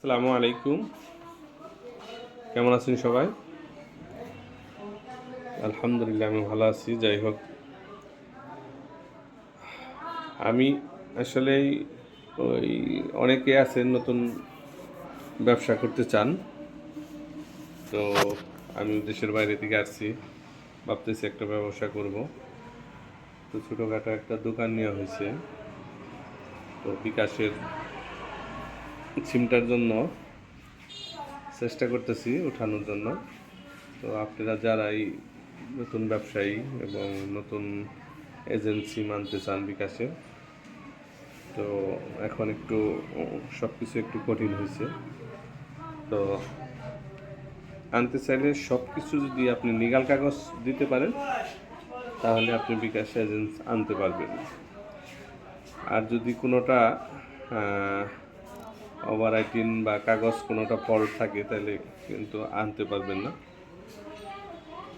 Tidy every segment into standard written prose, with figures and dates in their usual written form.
আসসালামু আলাইকুম। কেমন আছেন সবাই? আলহামদুলিল্লাহ আমি ভালো আছি। যাই হোক, আমি আসলেই ওই অনেকে আছেন নতুন ব্যবসা করতে চান। তো আমি দেশের বাইরে থেকে আসছি, ভাবতেছি একটা ব্যবসা করব। তো ছোটোখাটো একটা দোকান নেওয়া হয়েছে। তো বিকাশের সিমটার জন্য চেষ্টা করতেছি উঠানোর জন্য। তো আপনারা যারা এই নতুন ব্যবসায়ী এবং নতুন এজেন্সি মানতে চান বিকাশে, তো এখন একটু সব কিছু একটু কঠিন হয়েছে। তো আনতে চাইলে সব কিছু যদি আপনি লিগ্যাল কাগজ দিতে পারেন তাহলে আপনি বিকাশ এজেন্স আনতে পারবেন। আর যদি কোনোটা ওভার রাইটিং বা কাগজ কোনোটা ফল্ট থাকে তাহলে কিন্তু আনতে পারবেন না।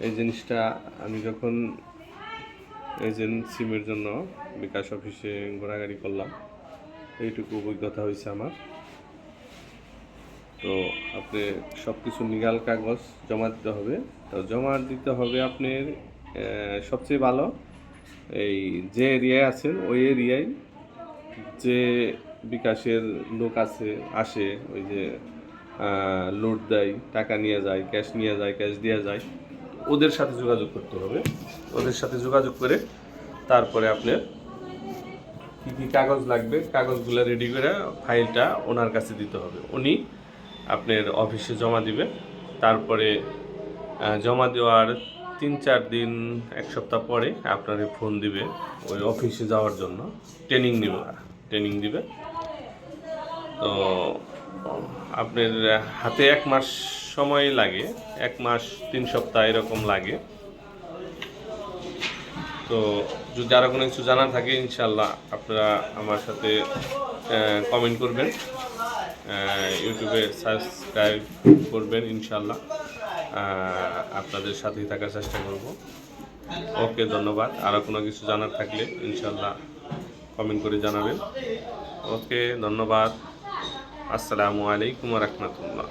এই জিনিসটা আমি যখন এজেন্ট সিমের জন্য বিকাশ অফিসে ঘোরাঘুরি করলাম, এইটুকু অভিজ্ঞতা হয়েছে আমার। তো আপনি সব কিছু লিগ্যাল কাগজ জমা দিতে হবে। তো জমা দিতে হবে আপনার সবচেয়ে ভালো এই যে এরিয়ায় আছেন ওই এরিয়ায় যে বিকাশের লোক আসে, ওই যে লোড দেয়, টাকা নিয়ে যায়, ক্যাশ নিয়ে যায়, ক্যাশ দিয়ে যায়, ওদের সাথে যোগাযোগ করতে হবে। ওদের সাথে যোগাযোগ করে তারপরে আপনার কী কী কাগজ লাগবে কাগজগুলো রেডি করে ফাইলটা ওনার কাছে দিতে হবে। উনি আপনার অফিসে জমা দিবে। তারপরে জমা দেওয়ার 3-4 দিন, 1 সপ্তাহ পরে আপনারে ফোন দিবে ওই অফিসে যাওয়ার জন্য। ট্রেনিং দিবে। তো আপনার হাতে 1 মাস সময় লাগে, 1 মাস 3 সপ্তাহ এরকম লাগে। তো যদি আরও কোনো কিছু জানার থাকে ইনশাল্লাহ আপনারা আমার সাথে কমেন্ট করবেন, ইউটিউবে সাবস্ক্রাইব করবেন। ইনশাল্লাহ আপনাদের সাথেই থাকার চেষ্টা করব। ওকে, ধন্যবাদ। আরও কোনো কিছু জানার থাকলে ইনশাল্লাহ কমেন্ট করে জানাবেন। ওকে, ধন্যবাদ। আসসালামু আলাইকুম ওয়া রাহমাতুল্লাহ।